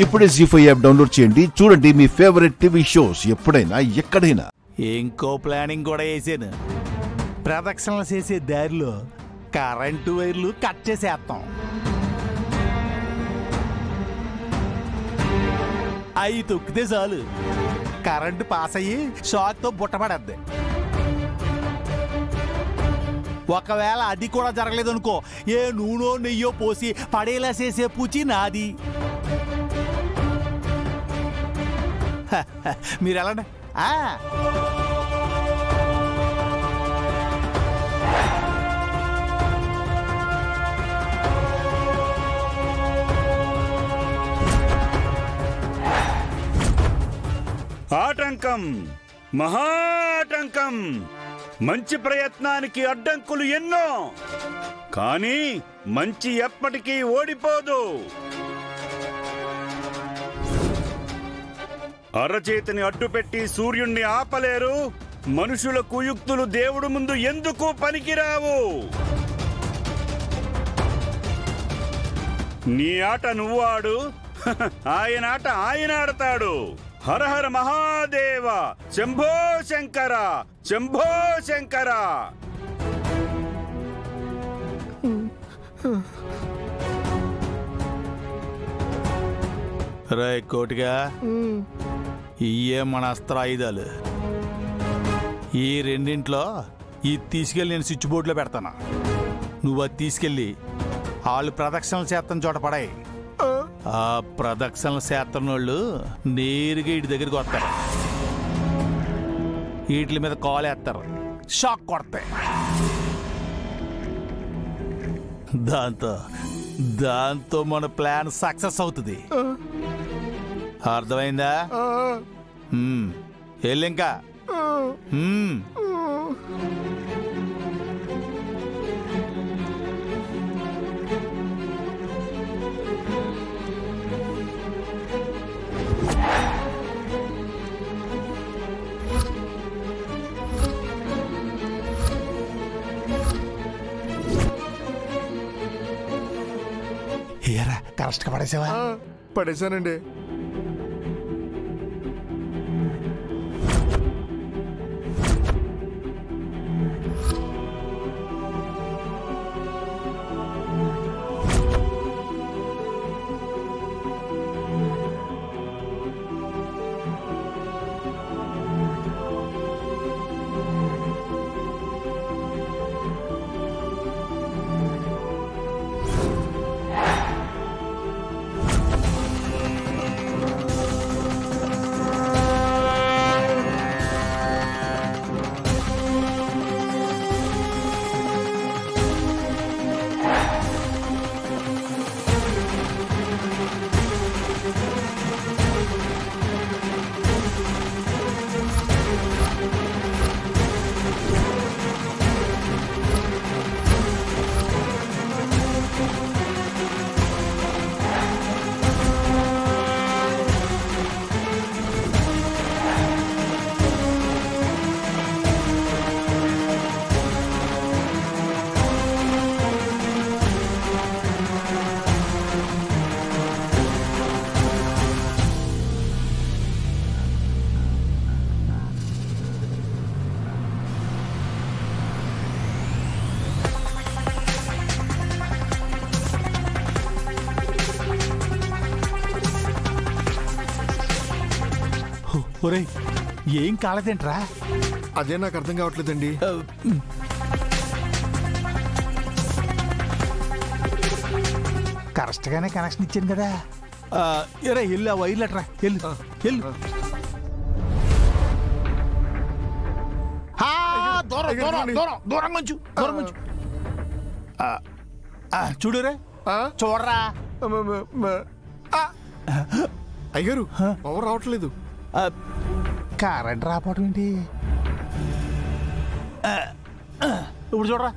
ఇప్పుడే జీ5 app download చేయండి. చూడండి మీ ఫేవరెట్ టీవీ షోస్ ఎప్పుడైనా ఎక్కడైనా. ఇంకో ప్లానింగ్ కూడా వేసాను. ప్రదక్షిణలు చేసే దారిలో కరెంటు వైర్లు కట్ చేసేస్తాం. అవి తొక్కితే చాలు, కరెంటు పాస్ అయ్యి షాక్తో బుట్టపడద్ది. ఒకవేళ అది కూడా జరగలేదు అనుకో, ఏ నూనె నెయ్యో పోసి పడేలా చేసే పూచి నాది. మీరు ఎలాంటి ఆటంకం, మహాటంకం. మంచి ప్రయత్నానికి అడ్డంకులు ఎన్నో, కానీ మంచి ఎప్పటికీ ఓడిపోదు. అరచేతిని అడ్డుపెట్టి సూర్యుణ్ణి ఆపలేరు. మనుషుల కుయుక్తులు దేవుడు ముందు ఎందుకు పనికిరావు. నీ ఆట నువ్వు ఆడు, ఆయన ఆట ఆయన ఆడతాడు. హర హర మహాదేవ, శంభో శంకర, శంభో శంకర. రే కోటిగా, ఇయే మన అస్త్రాయుధాలు. ఈ రెండింట్లో ఇది తీసుకెళ్ళి నేను స్విచ్ బోర్డులో పెడతాను. నువ్వు అది తీసుకెళ్ళి వాళ్ళు ప్రదక్షిణలు చేస్తాను చోట పడాయి. ఆ ప్రదక్షిణలు చేస్తున్న వాళ్ళు నేరుగా వీటి దగ్గరికి వస్తారు. వీటి మీద కాల్ వేస్తారు, షాక్ కొడతాయి. దాంతో మన ప్లాన్ సక్సెస్ అవుతుంది. అర్థమైందా? వెళ్ళింకా ఏరా కరెక్ట్గా పడేసావా? పడేశానండి. ఒరే, ఏం కాలేదేంట్రా? అదే నాకు అర్థం కావట్లేదండి. కరెక్ట్ గానే కనెక్షన్ ఇచ్చాను కదా. ఎరా వెళ్ళు, ఆ వైర్లట్రా, వెళ్ళు వెళ్ళు. దూరం కొంచెం చూడురే, చూడరా. అయ్యారు పవర్ రావట్లేదు. కరెంట్ రాపోవటం ఏంటి? ఇప్పుడు చూడరా.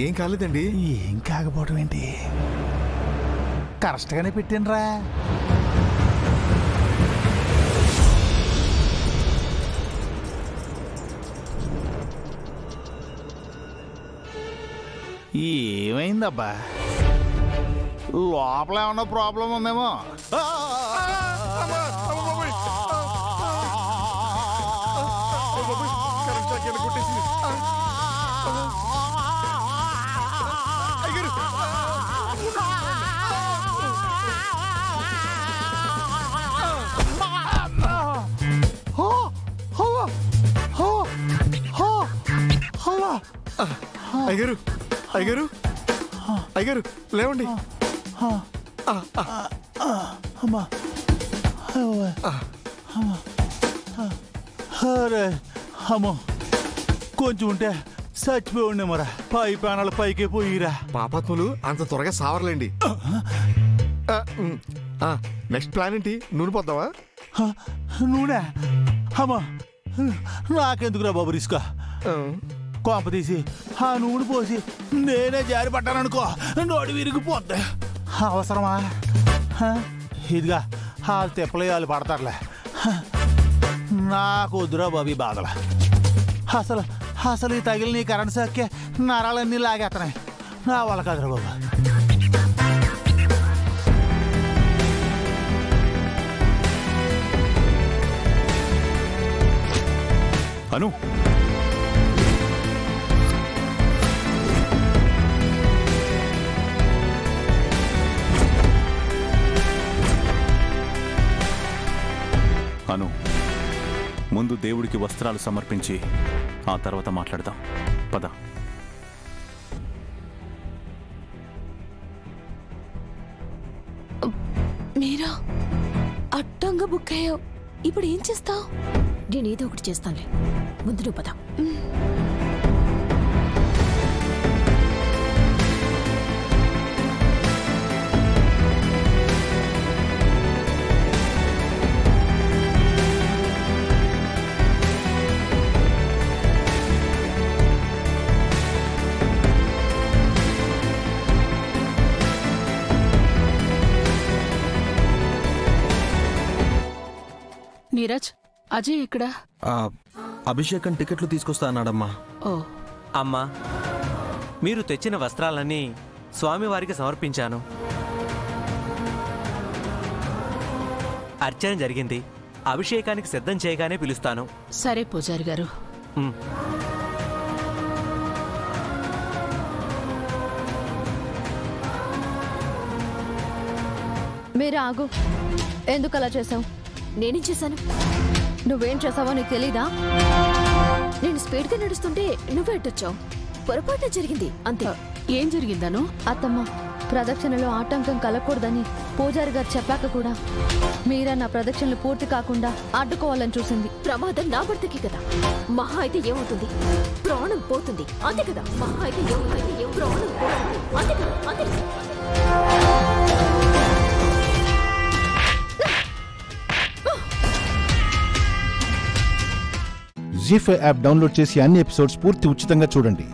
ఏం కాలేదండి. ఏం కాకపోవటం ఏంటి? కరెక్ట్ గానే పెట్టాను రా. ఏమైందబ్బా? లోపల ఏమన్నా ప్రాబ్లం ఉందేమో. అయ్యగారు అయ్యగారు అయ్యగారు లేవండి. అమ్మా అరే అమ్మో, కొంచెం ఉంటే చచ్చిపోయి ఉండే మరా. పై ప్రాణాలు పైకే పోయిరా. పాపాత్ములు అంత త్వరగా సావరలేండి. నెక్స్ట్ ప్లాన్ ఏంటి? నూనె పోద్దావా? నూనె? అమ్మా నాకెందుకురా బాబు రిస్క్. కొంప తీసి ఆ నూనె పోసి నేనే జారి పడ్డాననుకో, నోటి విరిగిపోద్ది. అవసరమా? ఇదిగా వాళ్ళు తిప్పలే వాళ్ళు పడతారులే. నాకు వద్దురా బాబు ఈ బాధలు. అసలు ఈ తగిలిన ఈ కరెంట్ షాక్కే నరాలన్నీ లాగేస్తున్నాయి. నా వాళ్ళ కదరా బాబు. అను, అను, ముందు దేవుడికి వస్త్రాలు సమర్పించి ఆ తర్వాత మాట్లాడదాం. పద. మీరా అడ్డంగా బుక్ అయ్యావు. ఇప్పుడు ఏం చేస్తావు? నేనేదో ఒకటి చేస్తానులే. ముందు నువ్వు పద. నీరజ్, అజయ్ ఇక్కడ? అభిషేకం టికెట్లు తీసుకొస్తా అన్నాడమ్మా. ఓ అమ్మా, మీరు తెచ్చిన వస్త్రాలన్నీ స్వామివారికి సమర్పించాను. అర్చన జరిగింది. అభిషేకానికి సిద్ధం చేయగానే పిలుస్తాను. సరే పూజారి గారు. మీరు ఆగు. ఎందుకు అలా చేసావు? నేనేం చేశాను? నువ్వేం చేసావో నీకు తెలీదా? నేను స్పీడ్గా నడుస్తుంటే నువ్వే అడ్డొచ్చావు. పొరపాటు జరిగింది అంతే. ఏం జరిగిందను? అత్తమ్మ, ప్రదక్షిణలో ఆటంకం కలగకూడదని పూజారి గారు చెప్పాక కూడా మీరా నా ప్రదక్షిణలు పూర్తి కాకుండా అడ్డుకోవాలని చూసింది. ప్రమాదం నా భర్తకి కదా. మహా అయితే ఏమవుతుంది? ప్రాణం పోతుంది అంతే కదా. మహా అయితే ఏమవుతుంది? ప్రాణం పోతుంది అంతే కదా. అంతే. జీ5 యాప్ డౌన్లోడ్ చేసి అన్ని ఎపిసోడ్స్ పూర్తి ఉచితంగా చూడండి.